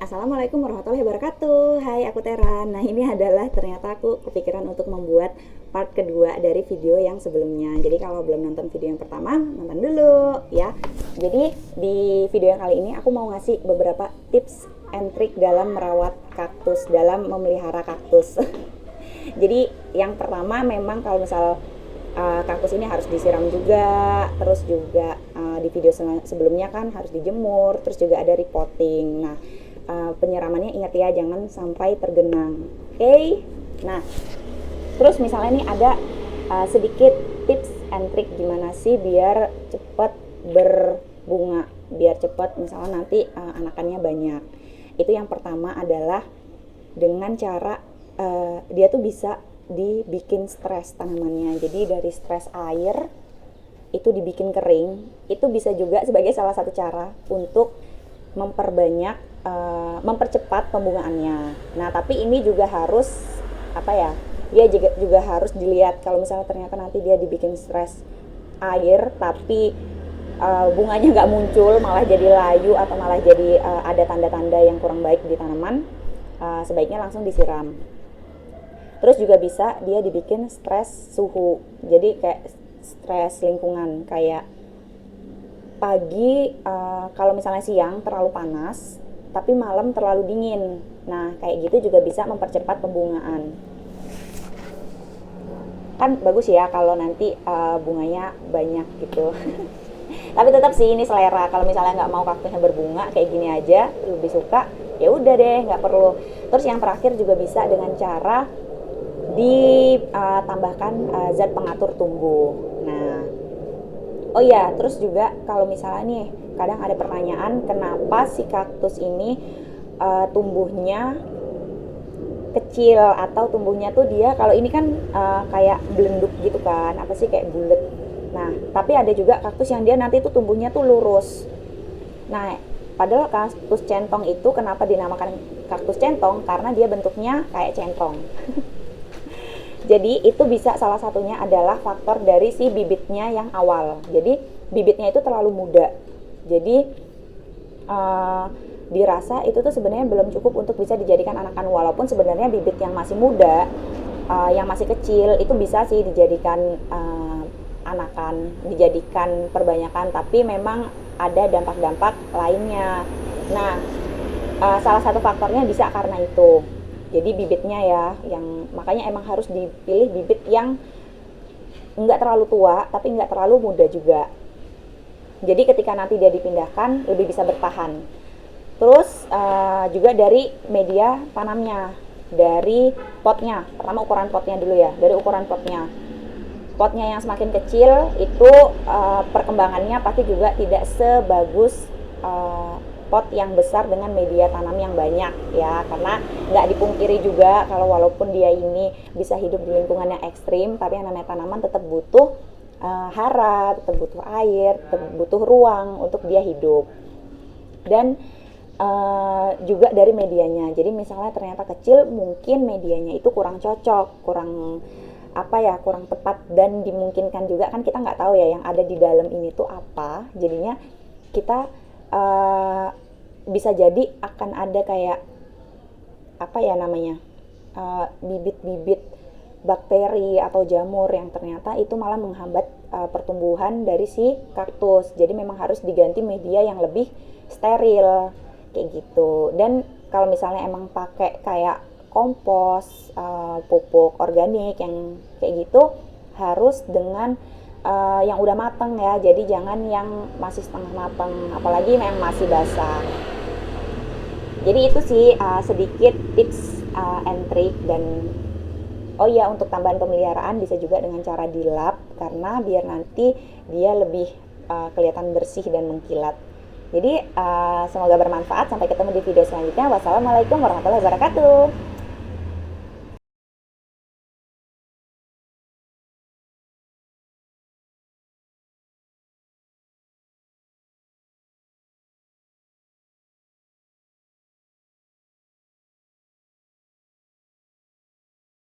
Assalamualaikum warahmatullahi wabarakatuh. Hai, aku Tera. Nah, ini adalah ternyata aku kepikiran untuk membuat part kedua dari video yang sebelumnya. Jadi kalau belum nonton video yang pertama, nonton dulu ya. Jadi di video yang kali ini aku mau ngasih beberapa tips and trick dalam merawat kaktus, dalam memelihara kaktus. Jadi yang pertama memang kalau misal kaktus ini harus disiram juga, terus juga di video sebelumnya kan harus dijemur, terus juga ada repotting. Nah, penyiramannya ingat ya, jangan sampai tergenang. Oke? Nah, terus misalnya nih ada sedikit tips and trick gimana sih biar cepat berbunga, biar cepat misalnya nanti anakannya banyak. Itu yang pertama adalah dengan cara dia tuh bisa dibikin stres tanamannya. Jadi dari stres air itu dibikin kering, itu bisa juga sebagai salah satu cara untuk memperbanyak, mempercepat pembungaannya. Nah, tapi ini juga harus dia juga harus dilihat kalau misalnya ternyata nanti dia dibikin stres air tapi bunganya nggak muncul, malah jadi layu atau malah jadi ada tanda-tanda yang kurang baik di tanaman, sebaiknya langsung disiram. Terus juga bisa dia dibikin stres suhu, jadi kayak stres lingkungan, kayak pagi kalau misalnya siang terlalu panas tapi malam terlalu dingin. Nah, kayak gitu juga bisa mempercepat pembungaan. Kan bagus ya kalau nanti bunganya banyak gitu. Tapi tetap sih ini selera, kalau misalnya nggak mau kaktusnya berbunga kayak gini aja, lebih suka, ya udah deh, nggak perlu. Terus yang terakhir juga bisa dengan cara ditambahkan zat pengatur tumbuh. Nah, oh ya, terus juga kalau misalnya nih kadang ada pertanyaan kenapa si kaktus ini tumbuhnya kecil atau tumbuhnya tuh dia kalau ini kan kayak belenduk gitu kan, apa sih kayak bulat. Nah, tapi ada juga kaktus yang dia nanti tuh tumbuhnya tuh lurus. Nah, padahal kaktus centong itu kenapa dinamakan kaktus centong? Karena dia bentuknya kayak centong. Jadi itu bisa salah satunya adalah faktor dari si bibitnya yang awal. Jadi bibitnya itu terlalu muda. Jadi dirasa itu tuh sebenarnya belum cukup untuk bisa dijadikan anakan. Walaupun sebenarnya bibit yang masih muda, yang masih kecil itu bisa sih dijadikan anakan, dijadikan perbanyakan. Tapi memang ada dampak-dampak lainnya. Nah, salah satu faktornya bisa karena itu. Jadi bibitnya ya, yang makanya emang harus dipilih bibit yang nggak terlalu tua tapi nggak terlalu muda juga. Jadi ketika nanti dia dipindahkan lebih bisa bertahan. Terus juga dari media tanamnya, dari potnya. Pertama ukuran potnya dulu ya, dari ukuran potnya. Potnya yang semakin kecil itu perkembangannya pasti juga tidak sebagus pot yang besar dengan media tanam yang banyak ya, karena nggak dipungkiri juga kalau walaupun dia ini bisa hidup di lingkungan yang ekstrim, tapi yang namanya tanaman tetap butuh hara, tetap butuh air, tetap butuh ruang untuk dia hidup. Dan juga dari medianya, jadi misalnya ternyata kecil, mungkin medianya itu kurang cocok, kurang tepat dan dimungkinkan juga kan kita nggak tahu ya yang ada di dalam ini tuh apa, jadinya kita bisa jadi akan ada kayak bibit-bibit bakteri atau jamur yang ternyata itu malah menghambat pertumbuhan dari si kaktus. Jadi memang harus diganti media yang lebih steril kayak gitu. Dan kalau misalnya emang pakai kayak kompos, pupuk organik yang kayak gitu harus dengan yang udah matang ya, jadi jangan yang masih setengah matang, apalagi yang masih basah. Jadi itu sih sedikit tips and trick. Dan oh iya, untuk tambahan pemeliharaan bisa juga dengan cara dilap, karena biar nanti dia lebih kelihatan bersih dan mengkilat. Jadi semoga bermanfaat. Sampai ketemu di video selanjutnya. Wassalamualaikum warahmatullahi wabarakatuh.